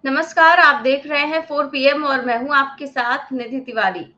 नमस्कार, आप देख रहे हैं 4 पीएम और मैं हूँ आपके साथ निधि तिवारी।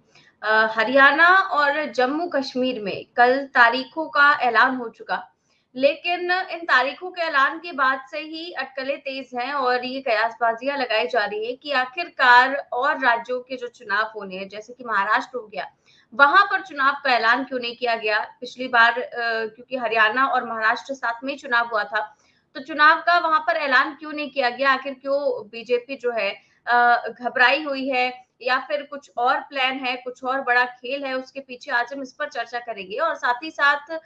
हरियाणा और जम्मू कश्मीर में कल तारीखों का ऐलान हो चुका, लेकिन इन तारीखों के ऐलान के बाद से ही अटकलें तेज हैं और ये कयासबाजियां लगाई जा रही है कि आखिरकार और राज्यों के जो चुनाव होने हैं, जैसे कि महाराष्ट्र हो गया, वहां पर चुनाव का ऐलान क्यों नहीं किया गया। पिछली बार क्योंकि हरियाणा और महाराष्ट्र साथ में ही चुनाव हुआ था, तो चुनाव का वहां पर ऐलान क्यों नहीं किया गया? आखिर क्यों बीजेपी जो है घबराई हुई है, या फिर कुछ और प्लान है, कुछ और बड़ा खेल है उसके पीछे? आज हम इस पर चर्चा करेंगे और साथ ही साथ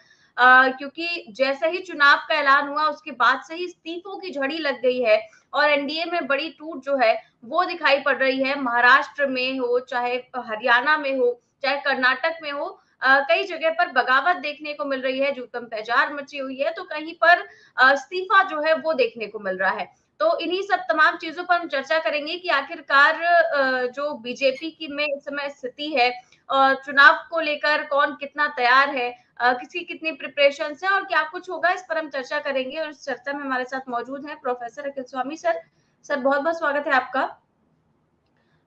क्योंकि जैसे ही चुनाव का ऐलान हुआ उसके बाद से ही इस्तीफों की झड़ी लग गई है और एनडीए में बड़ी टूट जो है वो दिखाई पड़ रही है। महाराष्ट्र में हो, चाहे हरियाणा में हो, चाहे कर्नाटक में हो, कई जगह पर बगावत देखने को मिल रही है, जूतम तहजार मची हुई है, तो कहीं पर इस्तीफा जो है वो देखने को मिल रहा है। तो इन्हीं सब तमाम चीजों पर हम चर्चा करेंगे कि आखिरकार जो बीजेपी की में इस समय स्थिति है, चुनाव को लेकर कौन कितना तैयार है, किसी कितनी प्रिपरेशन है और क्या कुछ होगा, इस पर हम चर्चा करेंगे। और इस चर्चा में हमारे साथ मौजूद है प्रोफेसर अखिल स्वामी सर। सर, बहुत बहुत स्वागत है आपका।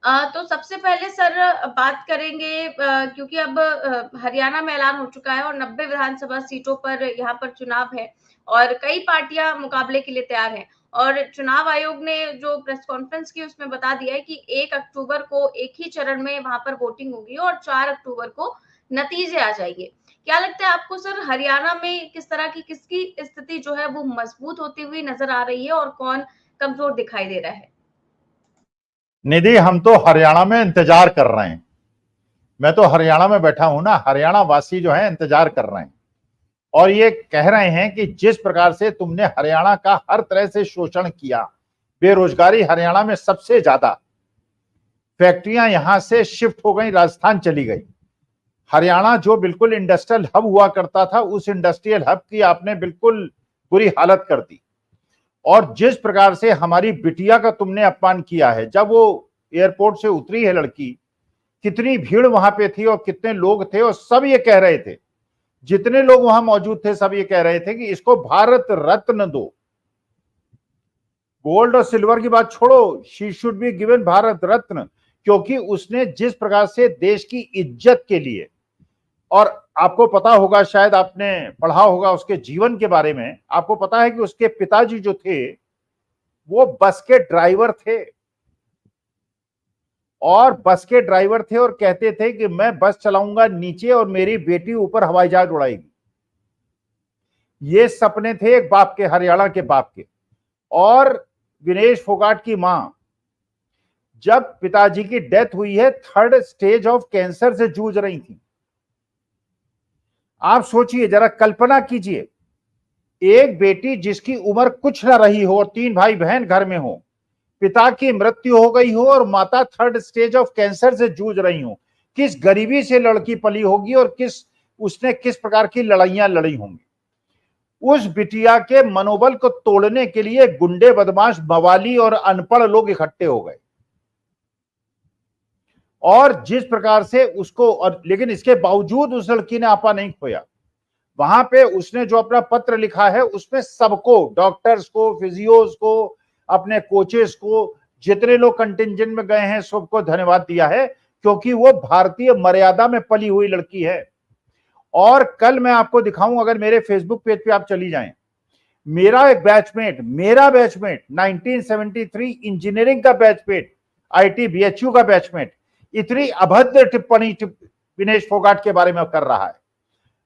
तो सबसे पहले सर बात करेंगे, क्योंकि अब हरियाणा में ऐलान हो चुका है और 90 विधानसभा सीटों पर यहाँ पर चुनाव है और कई पार्टियां मुकाबले के लिए तैयार हैं। और चुनाव आयोग ने जो प्रेस कॉन्फ्रेंस की उसमें बता दिया है कि 1 अक्टूबर को एक ही चरण में वहां पर वोटिंग होगी और 4 अक्टूबर को नतीजे आ जाएंगे। क्या लगता है आपको सर, हरियाणा में किस तरह की किसकी स्थिति जो है वो मजबूत होती हुई नजर आ रही है और कौन कमजोर दिखाई दे रहा है? निधि, हम तो हरियाणा में इंतजार कर रहे हैं। मैं तो हरियाणा में बैठा हूं ना, हरियाणा वासी जो है इंतजार कर रहे हैं और ये कह रहे हैं कि जिस प्रकार से तुमने हरियाणा का हर तरह से शोषण किया, बेरोजगारी हरियाणा में सबसे ज्यादा, फैक्ट्रियां यहां से शिफ्ट हो गई, राजस्थान चली गई। हरियाणा जो बिल्कुल इंडस्ट्रियल हब हुआ करता था, उस इंडस्ट्रियल हब की आपने बिल्कुल बुरी हालत कर दी। और जिस प्रकार से हमारी बिटिया का तुमने अपमान किया है, जब वो एयरपोर्ट से उतरी है लड़की, कितनी भीड़ वहां पे थी और कितने लोग थे, और सब ये कह रहे थे, जितने लोग वहां मौजूद थे सब ये कह रहे थे कि इसको भारत रत्न दो। गोल्ड और सिल्वर की बात छोड़ो, she should be given Bharat Ratna, क्योंकि उसने जिस प्रकार से देश की इज्जत के लिए, और आपको पता होगा, शायद आपने पढ़ा होगा उसके जीवन के बारे में, आपको पता है कि उसके पिताजी जो थे वो बस के ड्राइवर थे, और बस के ड्राइवर थे और कहते थे कि मैं बस चलाऊंगा नीचे और मेरी बेटी ऊपर हवाई जहाज उड़ाएगी। ये सपने थे एक बाप के, हरियाणा के बाप के। और विनेश फोगाट की मां, जब पिताजी की डेथ हुई है, 3rd स्टेज ऑफ कैंसर से जूझ रही थी। आप सोचिए जरा, कल्पना कीजिए, एक बेटी जिसकी उम्र कुछ ना रही हो और 3 भाई बहन घर में हो, पिता की मृत्यु हो गई हो और माता 3rd स्टेज ऑफ कैंसर से जूझ रही हो, किस गरीबी से लड़की पली होगी और उसने किस प्रकार की लड़ाइयां लड़ी होंगी। उस बिटिया के मनोबल को तोड़ने के लिए गुंडे, बदमाश, मवाली और अनपढ़ लोग इकट्ठे हो गए, और जिस प्रकार से उसको, और लेकिन इसके बावजूद उस लड़की ने आपा नहीं खोया। वहां पे उसने जो अपना पत्र लिखा है उसमें सबको, डॉक्टर्स को, फिजियोज को, अपने कोचेस को, जितने लोग कंटिंजेंट में गए हैं सबको धन्यवाद दिया है, क्योंकि वो भारतीय मर्यादा में पली हुई लड़की है। और कल मैं आपको दिखाऊं, अगर मेरे फेसबुक पेज पे आप चली जाएं, मेरा बैचमेट 1973 इंजीनियरिंग का बैचमेट, आईटी बीएचयू का बैचमेट, इतनी अभद्र टिप्पणी विनेश फोगाट के बारे में कर रहा है।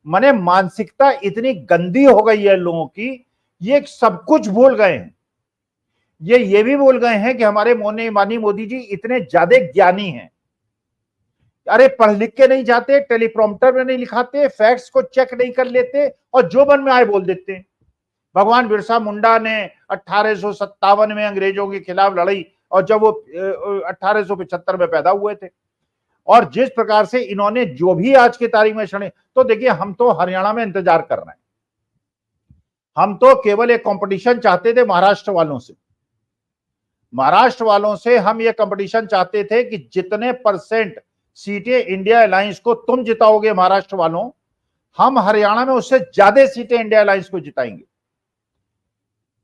मने मानसिकता इतनी गंदी हो गई है लोगों की, ये सब कुछ भूल गए हैं। ये भी भूल गए हैं कि हमारे मानी मोदी जी इतने ज्यादा ज्ञानी हैं। अरे पढ़ लिख के नहीं जाते, टेलीप्रॉम्प्टर में नहीं लिखाते, फैक्ट्स को चेक नहीं कर लेते और जो मन में आए बोल देते हैं। भगवान बिरसा मुंडा ने 1857 में अंग्रेजों के खिलाफ लड़ाई, और जब वो 1875 में पैदा हुए थे, और जिस प्रकार से इन्होंने जो भी आज की तारीख में क्षण, तो देखिए हम तो हरियाणा में इंतजार कर रहे हैं। हम तो केवल एक कंपटीशन चाहते थे महाराष्ट्र वालों से। हम ये कंपटीशन चाहते थे कि जितने % सीटें इंडिया अलायंस को तुम जिताओगे महाराष्ट्र वालों, हम हरियाणा में उससे ज्यादा सीटें इंडिया अलायंस को जिताएंगे।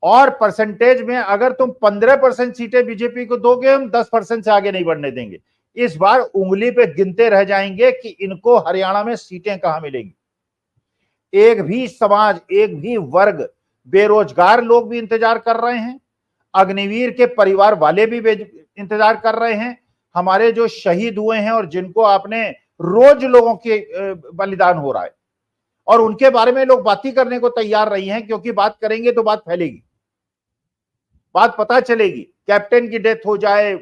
और परसेंटेज में अगर तुम 15% सीटें बीजेपी को दोगे, हम 10% से आगे नहीं बढ़ने देंगे। इस बार उंगली पे गिनते रह जाएंगे कि इनको हरियाणा में सीटें कहां मिलेंगी। एक भी समाज, एक भी वर्ग, बेरोजगार लोग भी इंतजार कर रहे हैं, अग्निवीर के परिवार वाले भी इंतजार कर रहे हैं, हमारे जो शहीद हुए हैं और जिनको आपने रोज लोगों के बलिदान हो रहा है, और उनके बारे में लोग बात ही करने को तैयार नहीं है, क्योंकि बात करेंगे तो बात फैलेगी, बात पता चलेगी। कैप्टन की डेथ हो जाए,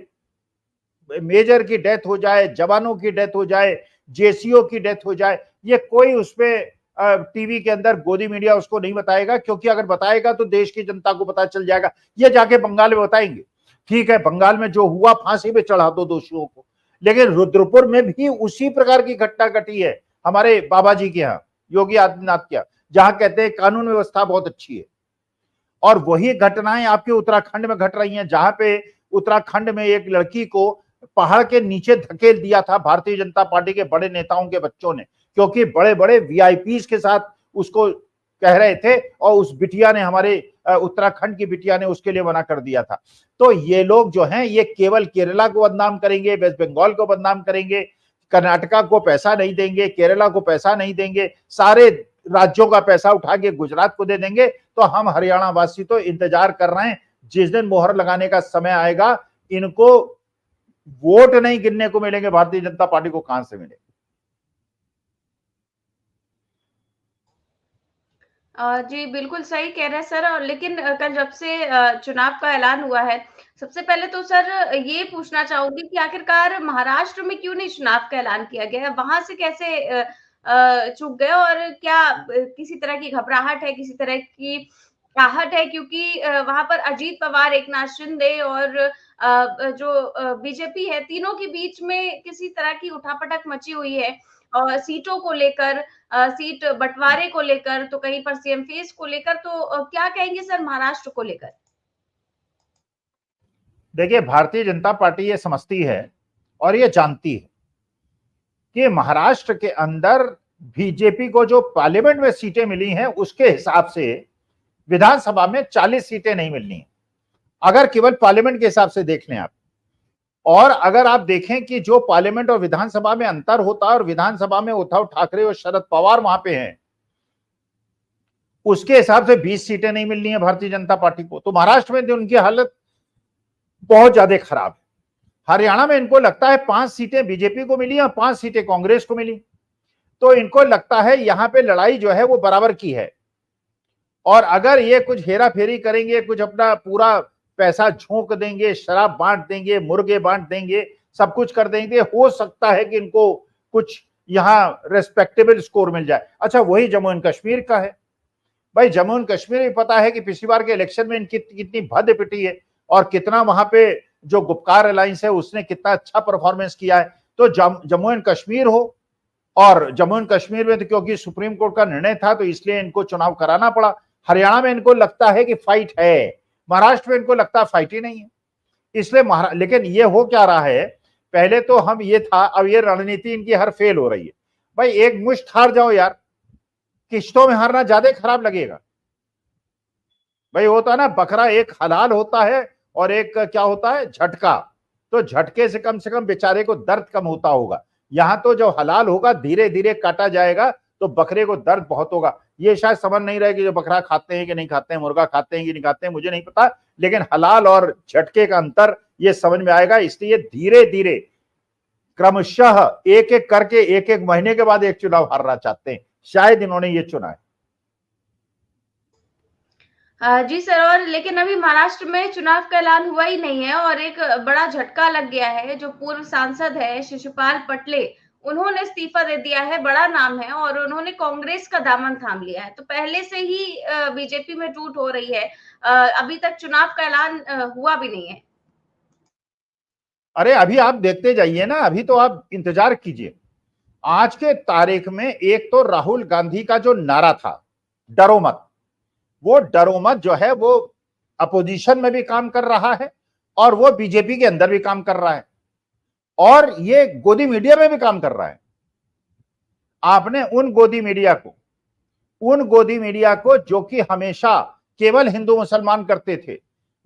मेजर की डेथ हो जाए, जवानों की डेथ हो जाए, जेसीओ की डेथ हो जाए, ये कोई उसमें टीवी के अंदर गोदी मीडिया उसको नहीं बताएगा, क्योंकि अगर बताएगा तो देश की जनता को पता चल जाएगा। ये जाके बंगाल में बताएंगे, ठीक है बंगाल में जो हुआ फांसी पे चढ़ा दो दोषियों को, लेकिन रुद्रपुर में भी उसी प्रकार की घटना घटी है हमारे बाबा जी के यहाँ, योगी आदित्यनाथ के यहाँ, जहां कहते हैं कानून व्यवस्था बहुत अच्छी है। और वही घटनाएं आपके उत्तराखंड में घट रही हैं, जहां पे उत्तराखंड में एक लड़की को पहाड़ के नीचे धकेल दिया था भारतीय जनता पार्टी के बड़े नेताओं के बच्चों ने, क्योंकि बड़े बड़े वीआईपीज के साथ उसको कह रहे थे, और उस बिटिया ने, हमारे उत्तराखंड की बिटिया ने उसके लिए मना कर दिया था। तो ये लोग जो हैं, ये केवल केरला को बदनाम करेंगे, वेस्ट बंगाल को बदनाम करेंगे, कर्नाटका को पैसा नहीं देंगे, केरला को पैसा नहीं देंगे, सारे राज्यों का पैसा उठा के गुजरात को दे देंगे। तो हम हरियाणा वासी तो इंतजार कर रहे हैं, जिस दिन मोहर लगाने का समय आएगा, इनको वोट नहीं गिनने को मिलेंगे, भारतीय जनता पार्टी को कहां से मिलेंगे। जी, बिल्कुल सही कह रहे हैं सर। और लेकिन कल जब से चुनाव का ऐलान हुआ है, सबसे पहले तो सर ये पूछना चाहूँगी कि आखिरकार महाराष्ट्र में क्यों नहीं चुनाव का ऐलान किया गया है? वहाँ से कैसे चूक गए, और क्या किसी तरह की घबराहट है, किसी तरह की आहट है? क्योंकि वहाँ पर अजीत पवार, एकनाथ शिंदे और जो बीजेपी है, तीनों के बीच में किसी तरह की उठापटक मची हुई है, और सीटों को लेकर, सीट बंटवारे को लेकर, तो कहीं पर सीएम फेस को लेकर। तो क्या कहेंगे सर महाराष्ट्र को लेकर? देखिए, भारतीय जनता पार्टी ये समझती है और ये जानती है कि महाराष्ट्र के अंदर बीजेपी को जो पार्लियामेंट में सीटें मिली हैं, उसके हिसाब से विधानसभा में 40 सीटें नहीं मिलनी है, अगर केवल पार्लियामेंट के हिसाब से देख लें आप। और अगर आप देखें कि जो पार्लियामेंट और विधानसभा में अंतर होता है, और विधानसभा में उद्धव ठाकरे और शरद पवार वहां पे हैं, उसके हिसाब से 20 सीटें नहीं मिलनी है भारतीय जनता पार्टी को। तो महाराष्ट्र में उनकी हालत बहुत ज्यादा खराब है। हरियाणा में इनको लगता है 5 सीटें बीजेपी को मिली और 5 सीटें कांग्रेस को मिली, तो इनको लगता है यहां पे लड़ाई जो है वो बराबर की है, और अगर ये कुछ हेरा फेरी करेंगे, कुछ अपना पूरा पैसा झोंक देंगे, शराब बांट देंगे, मुर्गे बांट देंगे, सब कुछ कर देंगे, हो सकता है कि इनको कुछ यहां रेस्पेक्टेबल स्कोर मिल जाए। अच्छा, वही जम्मू एंड कश्मीर का है भाई। जम्मू एंड कश्मीर में पता है कि पिछली बार के इलेक्शन में इनकी कितनी भद्द पिटी है, और कितना वहां पे जो गुपकार अलायंस है उसने कितना अच्छा परफॉर्मेंस किया है। तो जम्मू एंड कश्मीर हो, और जम्मू एंड कश्मीर में तो क्योंकि सुप्रीम कोर्ट का निर्णय था तो इसलिए इनको चुनाव कराना पड़ा। हरियाणा में इनको लगता है कि फाइट है, महाराष्ट्र में इनको लगता है फाइट ही नहीं है, इसलिए लेकिन ये हो क्या रहा है, पहले तो हम ये था, अब ये रणनीति इनकी हर फेल हो रही है। भाई एक मुश्त हार जाओ यार, किश्तों में हारना ज्यादा खराब लगेगा। भाई होता है ना, बकरा एक हलाल होता है और एक क्या होता है, झटका। तो झटके से कम बेचारे को दर्द कम होता होगा, यहां तो जो हलाल होगा धीरे धीरे काटा जाएगा, तो बकरे को दर्द बहुत होगा। ये शायद समझ नहीं रहे कि जो बकरा खाते हैं कि नहीं खाते हैं, मुर्गा खाते हैं कि नहीं खाते हैं, मुझे नहीं पता, लेकिन हलाल और झटके का अंतर ये समझ में आएगा। इसलिए धीरे धीरे क्रमशः एक एक करके, एक एक महीने के बाद एक चुनाव हारना चाहते हैं, शायद इन्होंने ये चुना है। जी सर। और लेकिन अभी महाराष्ट्र में चुनाव का ऐलान हुआ ही नहीं है, और एक बड़ा झटका लग गया है। जो पूर्व सांसद है शिशुपाल पटले, उन्होंने इस्तीफा दे दिया है, बड़ा नाम है, और उन्होंने कांग्रेस का दामन थाम लिया है। तो पहले से ही बीजेपी में टूट हो रही है। अभी तक चुनाव का ऐलान हुआ भी नहीं है। अरे अभी आप देखते जाइए ना, अभी तो आप इंतजार कीजिए। आज के तारीख में एक तो राहुल गांधी का जो नारा था, डरो मत, वो डरो मत जो है वो अपोजिशन में भी काम कर रहा है, और वो बीजेपी के अंदर भी काम कर रहा है, और ये गोदी मीडिया में भी काम कर रहा है। आपने उन गोदी मीडिया को जो कि हमेशा केवल हिंदू मुसलमान करते थे,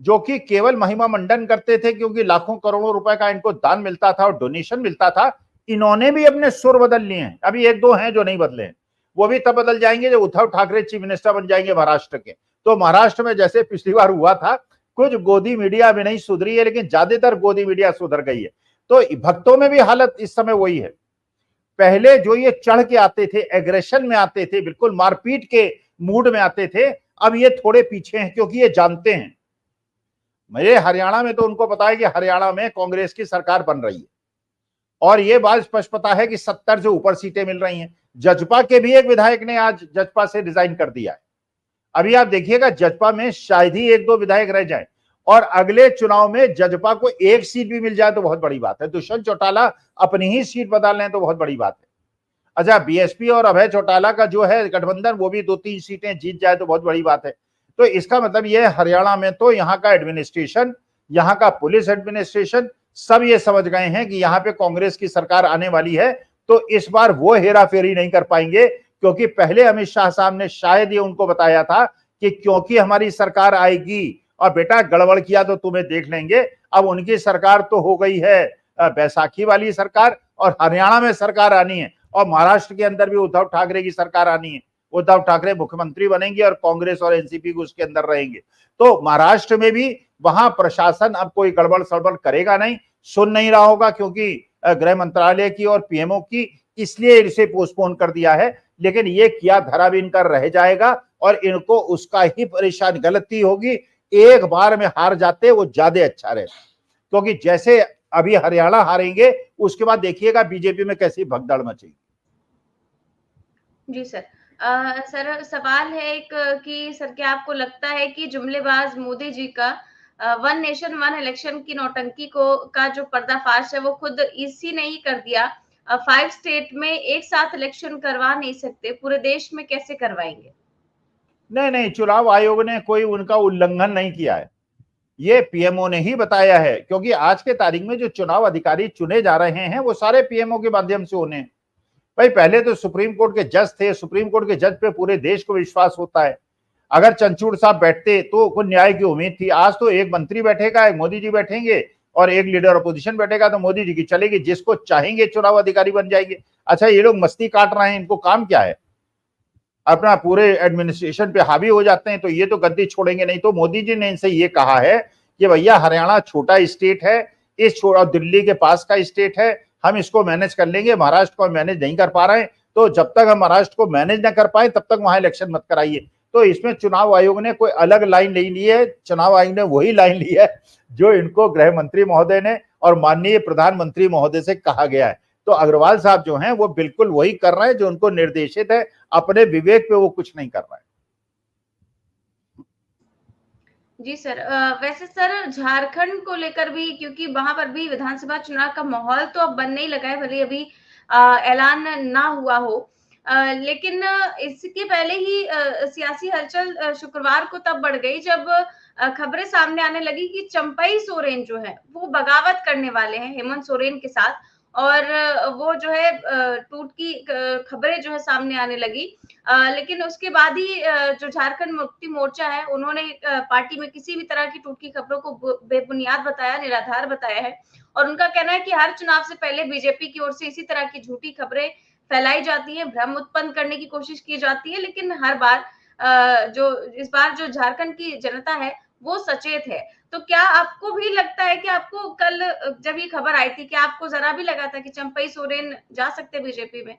जो कि केवल महिमा मंडन करते थे क्योंकि लाखों करोड़ों रुपए का इनको दान मिलता था और डोनेशन मिलता था। इन्होंने भी अपने सुर बदल लिए हैं। अभी एक दो हैं जो नहीं बदले हैं, वो भी तब बदल जाएंगे जब उद्धव ठाकरे चीफ मिनिस्टर बन जाएंगे महाराष्ट्र के। तो महाराष्ट्र में जैसे पिछली बार हुआ था, कुछ गोदी मीडिया भी नहीं सुधरी है, लेकिन ज्यादातर गोदी मीडिया सुधर गई है। तो भक्तों में भी हालत इस समय वही है। पहले जो ये चढ़ के आते थे, एग्रेशन में आते थे, बिल्कुल मारपीट के मूड में आते थे, अब ये थोड़े पीछे हैं क्योंकि ये जानते हैं। मेरे हरियाणा में तो उनको पता है कि हरियाणा में कांग्रेस की सरकार बन रही है और ये बात स्पष्ट पता है कि 70 से ऊपर सीटें मिल रही हैं। जजपा के भी एक विधायक ने आज जजपा से रिजाइन कर दिया है। अभी आप देखिएगा जजपा में शायद ही एक दो विधायक रह जाए और अगले चुनाव में जजपा को एक सीट भी मिल जाए तो बहुत बड़ी बात है। दुष्यंत चौटाला अपनी ही सीट बदल लें तो बहुत बड़ी बात है। अच्छा, बीएसपी और अभय चौटाला का जो है गठबंधन, वो भी 2-3 सीटें जीत जाए तो बहुत बड़ी बात है। तो इसका मतलब ये हरियाणा में तो यहाँ का एडमिनिस्ट्रेशन, यहाँ का पुलिस एडमिनिस्ट्रेशन सब ये समझ गए हैं कि यहाँ पे कांग्रेस की सरकार आने वाली है। तो इस बार वो हेरा फेरी नहीं कर पाएंगे, क्योंकि पहले अमित शाह साहब ने शायद ये उनको बताया था कि क्योंकि हमारी सरकार आएगी और बेटा गड़बड़ किया तो तुम्हें देख लेंगे। अब उनकी सरकार तो हो गई है बैसाखी वाली सरकार, और हरियाणा में सरकार आनी है और महाराष्ट्र के अंदर भी उद्धव ठाकरे की सरकार आनी है। उद्धव ठाकरे मुख्यमंत्री बनेंगे और कांग्रेस और एनसीपी को उसके अंदर रहेंगे। तो महाराष्ट्र में भी वहां प्रशासन अब कोई गड़बड़ सड़बड़ करेगा नहीं, सुन नहीं रहा होगा, क्योंकि गृह मंत्रालय की और पीएमओ की, इसलिए इसे पोस्टपोन कर दिया है। लेकिन ये किया धरा भी इनका रह जाएगा और इनको उसका ही परेशान, गलती होगी। एक बार में हार जाते वो ज्यादा अच्छा रहता, क्योंकि जैसे अभी हरियाणा हारेंगे उसके बाद देखिएगा बीजेपी में कैसी भगदड़ मचेगी। जी सर। सर सवाल है एक कि सर क्या आपको लगता है कि जुमलेबाज मोदी जी का वन नेशन वन इलेक्शन की नौटंकी को का जो पर्दाफाश है वो खुद इसी ने ही कर दिया? 5 स्टेट में एक साथ इलेक्शन करवा नहीं सकते, पूरे देश में कैसे करवाएंगे? नहीं नहीं, चुनाव आयोग ने कोई उनका उल्लंघन नहीं किया है, ये पीएमओ ने ही बताया है। क्योंकि आज के तारीख में जो चुनाव अधिकारी चुने जा रहे हैं वो सारे पीएमओ के माध्यम से होने हैं। भाई पहले तो सुप्रीम कोर्ट के जज थे, सुप्रीम कोर्ट के जज पे पूरे देश को विश्वास होता है। अगर चंचूड़ साहब बैठते तो कोई न्याय की उम्मीद थी। आज तो एक मंत्री बैठेगा, एक मोदी जी बैठेंगे और एक लीडर अपोजिशन बैठेगा, तो मोदी जी की चलेगी, जिसको चाहेंगे चुनाव अधिकारी बन जाएंगे। अच्छा, ये लोग मस्ती काट रहे हैं, इनको काम क्या है? अपना पूरे एडमिनिस्ट्रेशन पे हावी हो जाते हैं, तो ये तो गद्दी छोड़ेंगे नहीं। तो मोदी जी ने इनसे ये कहा है कि भैया हरियाणा छोटा स्टेट है, इस छोटा दिल्ली के पास का स्टेट है, हम इसको मैनेज कर लेंगे, महाराष्ट्र को मैनेज नहीं कर पा रहे हैं, तो जब तक हम महाराष्ट्र को मैनेज ना कर पाए तब तक वहां इलेक्शन मत कराइए। तो इसमें चुनाव आयोग ने कोई अलग लाइन नहीं ली है, चुनाव आयोग ने वही लाइन ली है जो इनको गृह मंत्री महोदय ने और माननीय प्रधानमंत्री महोदय से कहा गया है। तो अग्रवाल साहब जो हैं वो बिल्कुल वही कर रहे हैं जो उनको निर्देशित है, अपने विवेक पे वो कुछ नहीं कर रहे हैं। जी सर। वैसे सर झारखंड को लेकर भी, क्योंकि वहां पर भी विधानसभा चुनाव का माहौल तो अब बनने ही लगा है, भले अभी ऐलान ना हुआ हो, लेकिन इसके पहले ही सियासी हलचल शुक्रवार को तब बढ़ गई जब खबरें सामने आने लगी कि चंपई सोरेन जो है वो बगावत करने वाले हैं हेमंत सोरेन के साथ, और वो जो है टूट की खबरें जो है सामने आने लगी। लेकिन उसके बाद ही जो झारखंड मुक्ति मोर्चा है उन्होंने पार्टी में किसी भी तरह की टूट की खबरों को बेबुनियाद बताया, निराधार बताया है, और उनका कहना है कि हर चुनाव से पहले बीजेपी की ओर से इसी तरह की झूठी खबरें फैलाई जाती है, भ्रम उत्पन्न करने की कोशिश की जाती है, लेकिन हर बार जो इस बार जो झारखंड की जनता है वो सचेत है। तो क्या आपको भी लगता है कि आपको कल जब ये खबर आई थी, क्या आपको जरा भी लगा था कि चंपई सोरेन जा सकते बीजेपी में?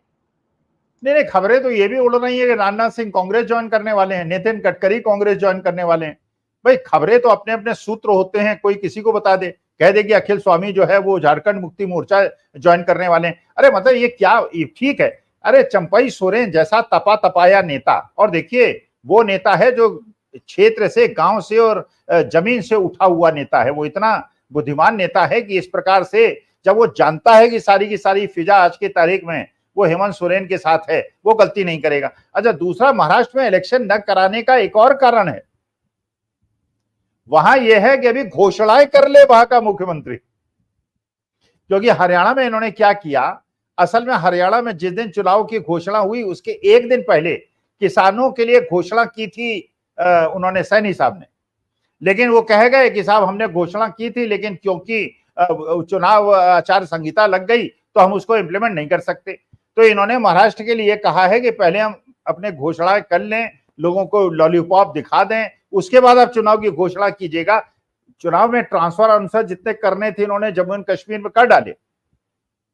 नहीं, खबरें तो ये भी उड़ रही है कि राजनाथ सिंह कांग्रेस ज्वाइन करने वाले हैं, नितिन गडकरी कांग्रेस ज्वाइन करने वाले हैं। भाई खबरें तो अपने अपने सूत्र होते हैं, कोई किसी को बता दे, कह दे कि अखिल स्वामी जो है वो झारखंड मुक्ति मोर्चा ज्वाइन करने वाले हैं। अरे मतलब ये क्या, ठीक है। अरे चंपई सोरेन जैसा तपा तपाया नेता, और देखिए वो नेता है जो क्षेत्र से, गांव से और जमीन से उठा हुआ नेता है। वो इतना बुद्धिमान नेता है कि इस प्रकार से जब वो जानता है कि सारी की सारी फिजा आज की तारीख में वो हेमंत सोरेन के साथ है, वो गलती नहीं करेगा। अच्छा, दूसरा महाराष्ट्र में इलेक्शन न कराने का एक और कारण है, वहां यह है कि अभी घोषणाएं कर ले वहां का मुख्यमंत्री। क्योंकि हरियाणा में इन्होंने क्या किया, असल में हरियाणा में जिस दिन चुनाव की घोषणा हुई उसके एक दिन पहले किसानों के लिए घोषणा की थी उन्होंने सैनी साहब ने, लेकिन वो कह गए कि साहब हमने घोषणा की थी, लेकिन क्योंकि चुनाव आचार संहिता लग गई तो हम उसको इम्प्लीमेंट नहीं कर सकते। तो इन्होंने महाराष्ट्र के लिए कहा है कि पहले हम अपने घोषणा कर लें, लोगों को लॉलीपॉप दिखा दें, उसके बाद आप चुनाव की घोषणा कीजिएगा। चुनाव में ट्रांसफर अनुसार जितने करने थे इन्होंने जम्मू एंड कश्मीर में कर डाले।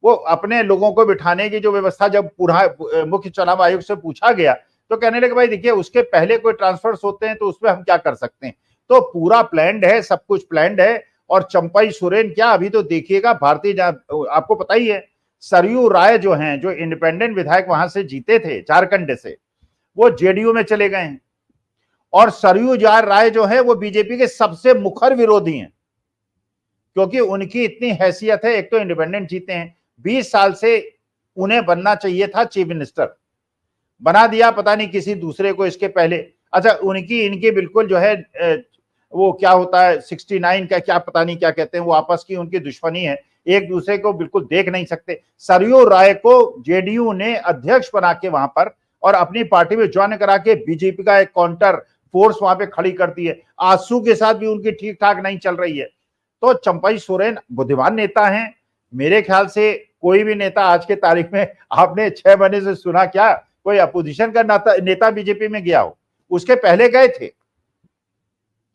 वो अपने लोगों को बिठाने की जो व्यवस्था, जब पूरा मुख्य चुनाव आयोग से पूछा गया तो कहने लगे भाई देखिए उसके पहले कोई ट्रांसफर्स होते हैं तो उसमें हम क्या कर सकते हैं। तो पूरा प्लान्ड है, सब कुछ प्लान्ड है। और चंपाई सोरेन क्या, अभी तो देखिएगा भारतीय, आपको पता ही है सरयू राय जो हैं, जो इंडिपेंडेंट विधायक वहां से जीते थे झारखंड से, वो जेडीयू में चले गए हैं। और सरयू राय जो है वो बीजेपी के सबसे मुखर विरोधी हैं, क्योंकि उनकी इतनी हैसियत है। एक तो इंडिपेंडेंट जीते हैं, 20 साल से उन्हें बनना चाहिए था चीफ मिनिस्टर, बना दिया पता नहीं किसी दूसरे को इसके पहले। अच्छा, उनकी इनकी बिल्कुल जो है वो क्या होता है 69 का क्या पता नहीं क्या कहते हैं, वो आपस की उनकी दुश्मनी है, एक दूसरे को बिल्कुल देख नहीं सकते। सरयू राय को जेडीयू ने अध्यक्ष बना के वहां पर और अपनी पार्टी में ज्वाइन करा के बीजेपी का एक काउंटर फोर्स वहां पे खड़ी करती है। आंसू के साथ भी उनकी ठीक ठाक नहीं चल रही है। तो चंपाई सोरेन बुद्धिमान नेता हैं। मेरे ख्याल से कोई भी नेता आज के तारीख में, आपने 6 महीने से सुना क्या कोई अपोजिशन का नेता बीजेपी में गया हो? उसके पहले गए थे।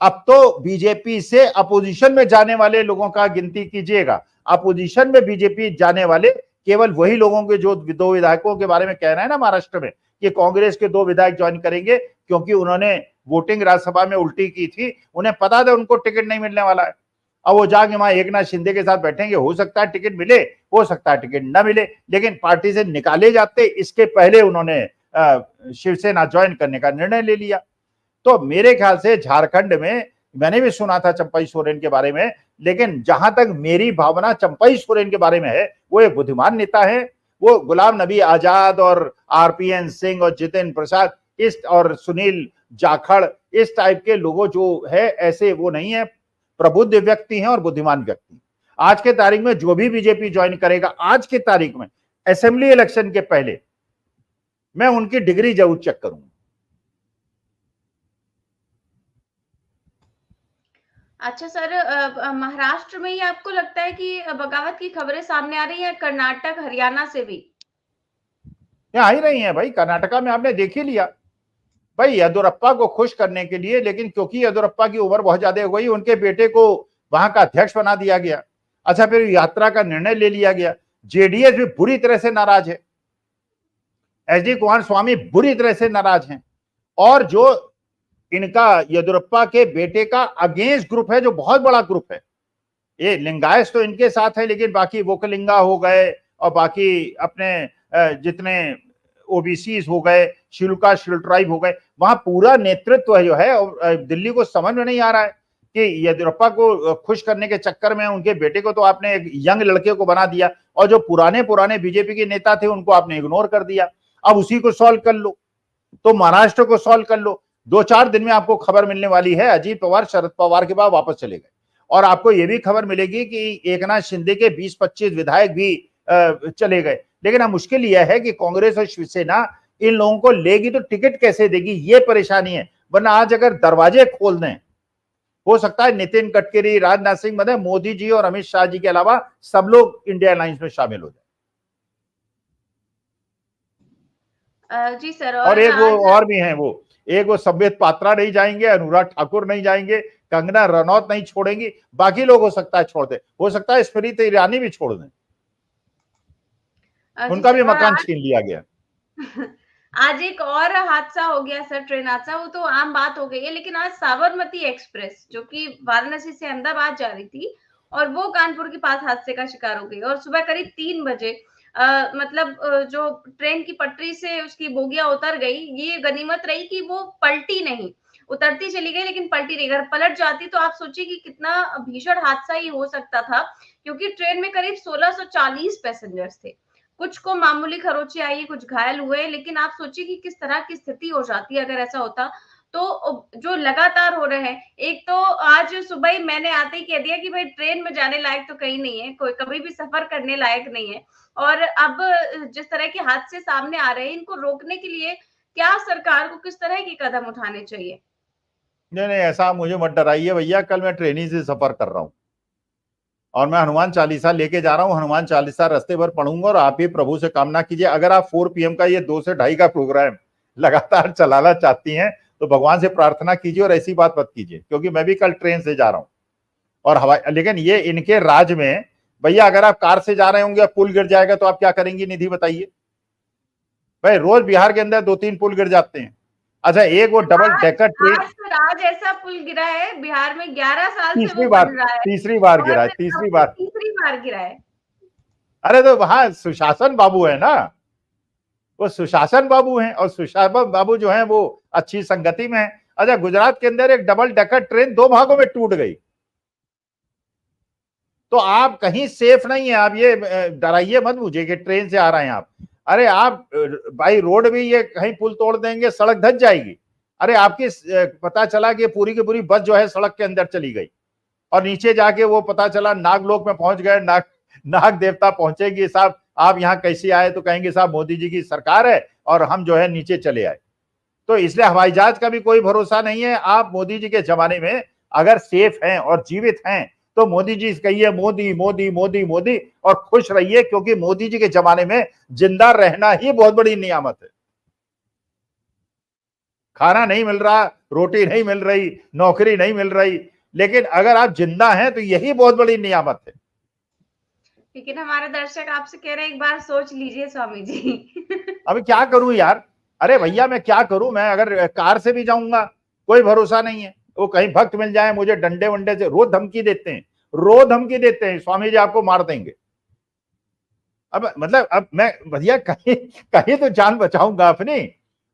अब तो बीजेपी से अपोजिशन में जाने वाले लोगों का गिनती कीजिएगा। अपोजिशन में बीजेपी जाने वाले केवल वही लोगों के जो 2 विधायकों के बारे में कह रहे हैं ना महाराष्ट्र में कि कांग्रेस के 2 विधायक ज्वाइन करेंगे, क्योंकि उन्होंने वोटिंग राज्यसभा में उल्टी की थी, उन्हें पता था उनको टिकट नहीं मिलने वाला है। अब वो जाके वहां एकनाथ शिंदे के साथ बैठेंगे, हो सकता है टिकट मिले, हो सकता है टिकट न मिले, लेकिन पार्टी से निकाले जाते इसके पहले उन्होंने शिवसेना ज्वाइन करने का निर्णय ले लिया। तो मेरे ख्याल से झारखंड में, मैंने भी सुना था चंपाई सोरेन के बारे में, लेकिन जहां तक मेरी भावना चंपाई सोरेन के बारे में है, वो एक बुद्धिमान नेता है। वो गुलाम नबी आजाद और आरपीएन सिंह और जितेंद्र प्रसाद इस और सुनील जाखड़ इस टाइप के लोगों जो है, ऐसे वो नहीं है, प्रबुद्ध व्यक्ति हैं और बुद्धिमान व्यक्ति। आज के तारीख में जो भी बीजेपी ज्वाइन करेगा, आज की तारीख में असेंबली इलेक्शन के पहले, मैं उनकी डिग्री जरूर चेक करूंगा। अच्छा सर, महाराष्ट्र में ही आपको लगता है कि बगावत की खबरें सामने आ रही हैं, कर्नाटक हरियाणा से भी? यहाँ ही रही है भाई, कर्नाटका में आपने देख ही लिया भाई, येदुरप्पा को खुश करने के लिए, लेकिन क्योंकि येदुरप्पा की उम्र बहुत ज्यादा हो गई, उनके बेटे को वहां का अध्यक्ष बना दिया गया। अच्छा, फिर यात्रा का निर्णय ले लिया गया। जेडीएस भी बुरी तरह से नाराज है, एचडी कुमार स्वामी बुरी तरह से नाराज हैं, और जो इनका येदुरप्पा के बेटे का अगेंस्ट ग्रुप है, जो बहुत बड़ा ग्रुप है, ये लिंगायत तो इनके साथ है, लेकिन बाकी वोकलिंगा हो गए और बाकी अपने जितने ओबीसी हो गए, शिलका शिल ट्राइब हो गए, वहां पूरा नेतृत्व जो है, और दिल्ली को समझ में नहीं आ रहा है कि येदियुरप्पा को खुश करने के चक्कर में उनके बेटे को तो आपने एक यंग लड़के को बना दिया, और जो पुराने पुराने बीजेपी के नेता थे उनको आपने इग्नोर कर दिया। अब उसी को सॉल्व कर लो, तो महाराष्ट्र को सॉल्व कर लो। 2-4 दिन में आपको खबर मिलने वाली है, अजीत पवार शरद पवार के बाद वापस चले गए। और आपको यह भी खबर मिलेगी कि एकनाथ शिंदे के 20-25 विधायक भी चले गए। लेकिन अब मुश्किल यह है कि कांग्रेस और शिवसेना इन लोगों को लेगी तो टिकट कैसे देगी, ये परेशानी है। वरना आज अगर दरवाजे खोल दें, हो सकता है नितिन गडकरी, राजनाथ सिंह, मतलब मोदी जी और अमित शाह जी के अलावा सब लोग इंडिया अलायंस में शामिल हो जाए। जी सर, और एक वो और भी हैं, वो एक वो संबित पात्रा नहीं जाएंगे, अनुराग ठाकुर नहीं जाएंगे, कंगना रनौत नहीं छोड़ेंगी, बाकी लोग हो सकता है छोड़ दे, हो सकता है स्मृति ईरानी भी छोड़ दें, उनका भी मकान छीन लिया गया। आज एक और हादसा हो गया सर, ट्रेन हादसा, वो तो आम बात हो गई है, लेकिन आज साबरमती एक्सप्रेस जो कि वाराणसी से अहमदाबाद जा रही थी, और वो कानपुर के पास हादसे का शिकार हो गई। और सुबह करीब 3 बजे जो ट्रेन की पटरी से उसकी बोगियां उतर गई, ये गनीमत रही कि वो पलटी नहीं, उतरती चली गई लेकिन पलटी नहीं। अगर पलट जाती तो आप सोचिए कि कितना भीषण हादसा ही हो सकता था, क्योंकि ट्रेन में करीब 1640 पैसेंजर्स थे। कुछ को मामूली खरोंची आई, कुछ घायल हुए, लेकिन आप सोचिए कि किस तरह की स्थिति हो जाती अगर ऐसा होता। तो जो लगातार हो रहे हैं, एक तो आज सुबह ही मैंने आते ही कह दिया कि भाई ट्रेन में जाने लायक तो कहीं नहीं है, कोई कभी भी सफर करने लायक नहीं है। और अब जिस तरह के हादसे सामने आ रहे हैं, इनको रोकने के लिए क्या सरकार को किस तरह के कदम उठाने चाहिए? नहीं नहीं, ऐसा आप मुझे मत डराइए भैया, कल मैं ट्रेनी से सफर कर रहा हूँ और मैं हनुमान चालीसा लेके जा रहा हूँ। हनुमान चालीसा रास्ते भर पढ़ूंगा और आप भी प्रभु से कामना कीजिए, अगर आप 4 PM का ये 2 से 2:30 का प्रोग्राम लगातार चलाना चाहती हैं तो भगवान से प्रार्थना कीजिए और ऐसी बात मत कीजिए, क्योंकि मैं भी कल ट्रेन से जा रहा हूँ और हवाई, लेकिन ये इनके राज में भैया, अगर आप कार से जा रहे होंगे, पुल गिर जाएगा तो आप क्या करेंगी निधि, बताइए भाई। रोज बिहार के अंदर 2-3 पुल गिर जाते हैं। अच्छा, एक वो डबल डेकर ट्रेन, आज ऐसा पुल गिरा है बिहार में, 11 साल से तीसरी वो बार, बन रहा है तीसरी बार गिरा और है, तीसरी अब बार। तीसरी बार गिरा है। अरे तो वहां सुशासन बाबू है ना, वो सुशासन बाबू हैं और सुशासन बाबू जो हैं वो अच्छी संगति में है। अच्छा, गुजरात के अंदर एक डबल डेकर ट्रेन 2 भागों में टूट गई, तो आप कहीं सेफ नहीं है। आप ये डराइए मत मुझे कि ट्रेन से आ रहे हैं आप। अरे आप बाई रोड भी ये कहीं पुल तोड़ देंगे, सड़क धंस जाएगी। अरे आपकी पता चला कि पूरी की पूरी बस जो है सड़क के अंदर चली गई और नीचे जाके वो पता चला नागलोक में पहुंच गए, नाग देवता पहुंचेगी साहब, आप यहाँ कैसे आए, तो कहेंगे साहब मोदी जी की सरकार है और हम जो है नीचे चले आए। तो इसलिए हवाई जहाज का भी कोई भरोसा नहीं है। आप मोदी जी के जमाने में अगर सेफ हैं और जीवित हैं तो मोदी जी कहिए मोदी मोदी मोदी मोदी और खुश रहिए, क्योंकि मोदी जी के जमाने में जिंदा रहना ही बहुत बड़ी नियामत है। खाना नहीं मिल रहा, रोटी नहीं मिल रही, नौकरी नहीं मिल रही, लेकिन अगर आप जिंदा हैं तो यही बहुत बड़ी नियामत है। लेकिन हमारे दर्शक आपसे कह रहे हैं एक बार सोच लीजिए स्वामी जी। अभी क्या करूं यार, अरे भैया मैं क्या करूं, मैं अगर कार से भी जाऊंगा कोई भरोसा नहीं है, वो कहीं भक्त मिल जाए मुझे डंडे वंडे से रोज धमकी देते हैं, रोज धमकी देते हैं, स्वामी जी आपको मार देंगे। अब मतलब अब मैं भैया कहीं कहीं तो जान बचाऊंगा अपनी।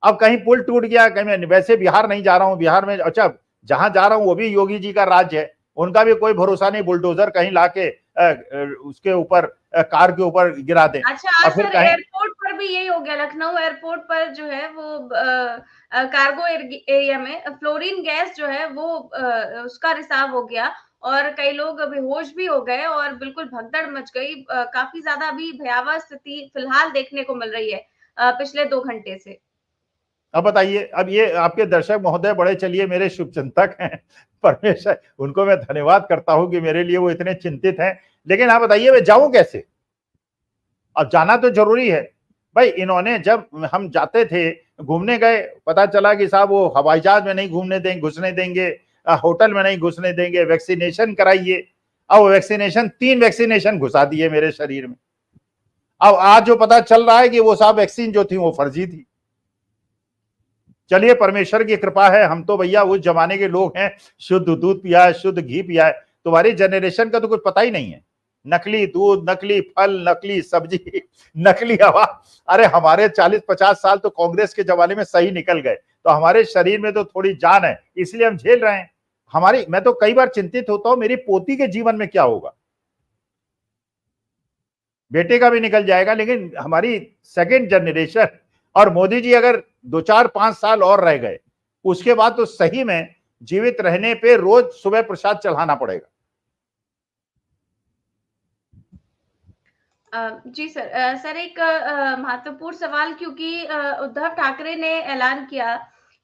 अब कहीं पुल टूट गया, कहीं मैं वैसे बिहार नहीं जा रहा हूं, बिहार में अच्छा जहां जा रहा हूं वो भी योगी जी का राज्य है, उनका भी कोई भरोसा नहीं, बुलडोजर कहीं लाके उसके ऊपर कार के ऊपर गिरा दे अच्छा, और आज फिर सर कहीं। एयरपोर्ट पर भी यही हो गया, लखनऊ एयरपोर्ट पर जो है वो कार्गो एरिया में फ्लोरीन गैस जो है वो उसका रिसाव हो गया और कई लोग बेहोश भी हो गए और बिल्कुल भगदड़ मच गई। काफी ज्यादा अभी भयावह स्थिति फिलहाल देखने को मिल रही है पिछले 2 घंटे से। अब बताइए, अब ये आपके दर्शक महोदय बड़े चलिए मेरे शुभचिंतक हैं, परमेश्वर उनको मैं धन्यवाद करता हूं कि मेरे लिए वो इतने चिंतित हैं, लेकिन आप बताइए मैं जाऊं कैसे। अब जाना तो जरूरी है भाई। इन्होंने जब हम जाते थे घूमने गए, पता चला कि साहब वो हवाई जहाज में नहीं घूमने देंगे, घुसने देंगे, होटल में नहीं घुसने देंगे, वैक्सीनेशन कराइए। अब वैक्सीनेशन 3 वैक्सीनेशन घुसा दिए मेरे शरीर में। अब आज जो पता चल रहा है कि वो साहब वैक्सीन जो थी वो फर्जी थी। चलिए परमेश्वर की कृपा है, हम तो भैया उस जमाने के लोग हैं, शुद्ध दूध पिया है, शुद्ध घी पिया है। तुम्हारी जनरेशन का तो कुछ पता ही नहीं है, नकली दूध, नकली फल, नकली सब्जी, नकली हवा। अरे हमारे 40-50 साल तो कांग्रेस के जमाने में सही निकल गए, तो हमारे शरीर में तो थोड़ी जान है, इसलिए हम झेल रहे हैं। हमारी, मैं तो कई बार चिंतित होता हूं मेरी पोती के जीवन में क्या होगा। बेटे का भी निकल जाएगा, लेकिन हमारी सेकंड जनरेशन, और मोदी जी अगर 2-4-5 साल और रह गए उसके बाद तो सही में जीवित रहने पे रोज सुबह प्रसाद चढ़ाना पड़ेगा। जी सर। सर एक महत्वपूर्ण सवाल, क्योंकि उद्धव ठाकरे ने ऐलान किया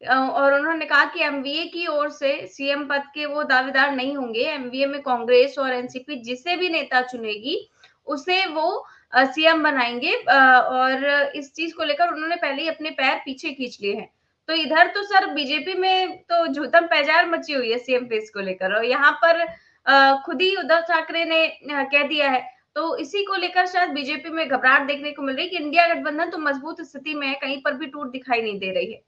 और उन्होंने कहा कि एमवीए की ओर से सीएम पद के वो दावेदार नहीं होंगे। एमवीए में कांग्रेस और एनसीपी जिसे भी नेता चुनेगी उसे वो सीएम बनाएंगे और इस चीज को लेकर उन्होंने पहले ही अपने पैर पीछे खींच लिए हैं। तो इधर तो सर बीजेपी में तो झूठम पैजार मची हुई है सीएम फेस को लेकर, और यहाँ पर खुद ही उद्धव ठाकरे ने कह दिया है। तो इसी को लेकर शायद बीजेपी में घबराहट देखने को मिल रही है कि इंडिया गठबंधन तो मजबूत स्थिति में है, कहीं पर भी टूट दिखाई नहीं दे रही है।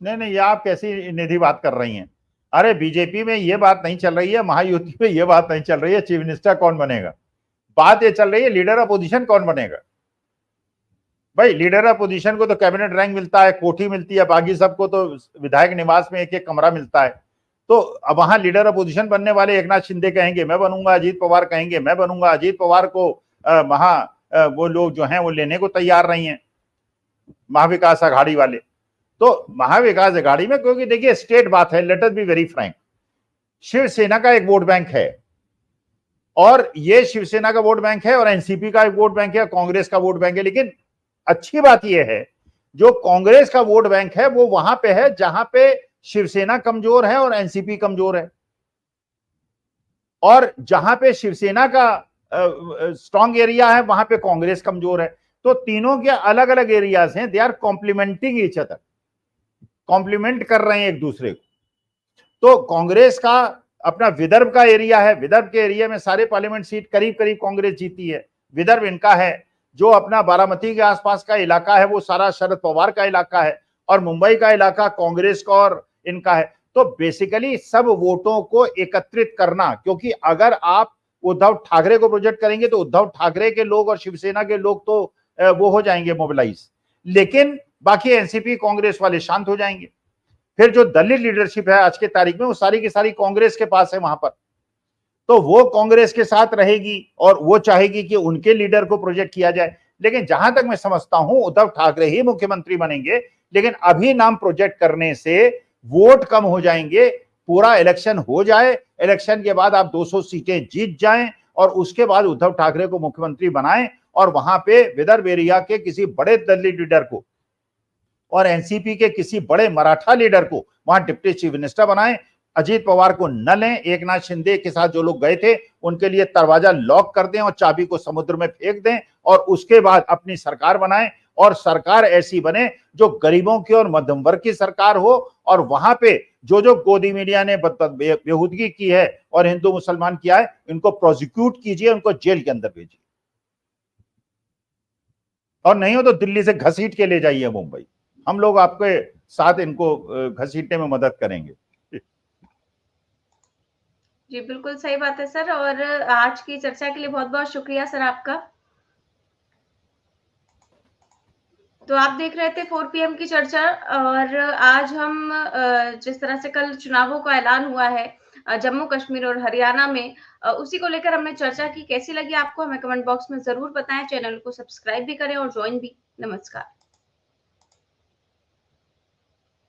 नहीं नहीं, ये आप कैसी निधि बात कर रही हैं। अरे बीजेपी में ये बात नहीं चल रही है, महायुति में ये बात नहीं चल रही है चीफ मिनिस्टर कौन बनेगा। बात ये चल रही है लीडर अपोजिशन कौन बनेगा। भाई लीडर अपोजिशन को तो कैबिनेट रैंक मिलता है, कोठी मिलती है, बाकी सबको तो विधायक निवास में एक एक कमरा मिलता है। तो अब वहां लीडर अपोजिशन बनने वाले एकनाथ शिंदे कहेंगे मैं बनूंगा, अजीत पवार कहेंगे मैं बनूंगा। अजीत पवार को वो लोग जो हैं वो लेने को तैयार नहीं है, महाविकास अघाड़ी वाले। तो महाविकास अघाड़ी में, क्योंकि देखिए स्टेट बात है, let us be very frank, Shiv Sena का एक वोट बैंक है और ये शिवसेना का वोट बैंक है और एनसीपी का एक वोट बैंक है, कांग्रेस का वोट बैंक है। लेकिन अच्छी बात यह है जो कांग्रेस का वोट बैंक है वो वहां पे है जहां पे शिवसेना कमजोर है और एनसीपी कमजोर है, और जहां पे शिवसेना का स्ट्रॉन्ग एरिया है वहां पे कांग्रेस कमजोर है। तो तीनों के अलग अलग एरियाज हैं, they are complementing each other, complement कर रहे हैं एक दूसरे को। तो कांग्रेस का अपना विदर्भ का एरिया है, विदर्भ के एरिया में सारे पार्लियामेंट सीट करीब करीब कांग्रेस जीती है, विदर्भ इनका है। जो अपना बारामती के आसपास का इलाका है वो सारा शरद पवार का इलाका है, और मुंबई का इलाका कांग्रेस का और इनका है। तो बेसिकली सब वोटों को एकत्रित करना, क्योंकि अगर आप उद्धव ठाकरे को प्रोजेक्ट करेंगे तो उद्धव ठाकरे के लोग और शिवसेना के लोग तो वो हो जाएंगे मोबिलाइज, लेकिन बाकी एनसीपी कांग्रेस वाले शांत हो जाएंगे। फिर जो दलित लीडरशिप है आज के तारीख में वो सारी की सारी कांग्रेस के पास है वहां पर, तो वो कांग्रेस के साथ रहेगी और वो चाहेगी कि उनके लीडर को प्रोजेक्ट किया जाए। लेकिन जहां तक मैं समझता हूं उद्धव ठाकरे ही मुख्यमंत्री बनेंगे, लेकिन अभी नाम प्रोजेक्ट करने से वोट कम हो जाएंगे। पूरा इलेक्शन हो जाए, इलेक्शन के बाद आप 200 सीटें जीत जाएं और उसके बाद उद्धव ठाकरे को मुख्यमंत्री बनाएं, और वहां पे विदर्भ एरिया के किसी बड़े दलित लीडर को और एनसीपी के किसी बड़े मराठा लीडर को वहां डिप्टी चीफ मिनिस्टर बनाएं। अजीत पवार को न लें, एकनाथ शिंदे के साथ जो लोग गए थे उनके लिए दरवाजा लॉक कर दें और चाबी को समुद्र में फेंक दें, और उसके बाद अपनी सरकार बनाएं। और सरकार ऐसी बने जो गरीबों की और मध्यम वर्ग की सरकार हो, और वहां पे जो जो गोदी मीडिया ने बेहूदगी की है और हिंदू मुसलमान किया है, इनको प्रोसिक्यूट कीजिए, उनको जेल के अंदर भेजिए, और नहीं हो तो दिल्ली से घसीट के ले जाइए मुंबई। हम लोग आपके साथ इनको घसीटने में मदद करेंगे। जी, बिल्कुल सही बात है सर, और आज की चर्चा के लिए बहुत-बहुत शुक्रिया सर आपका। तो आप देख रहे थे 4 पीएम की चर्चा, और आज हम जिस तरह से कल चुनावों का ऐलान हुआ है जम्मू कश्मीर और हरियाणा में, उसी को लेकर हमने चर्चा की। कैसी लगी आपको हमें कमेंट बॉक्स में ज़रूर बताएं। चैनल को सब्सक्राइब भी करें और ज्वाइन भी। नमस्कार।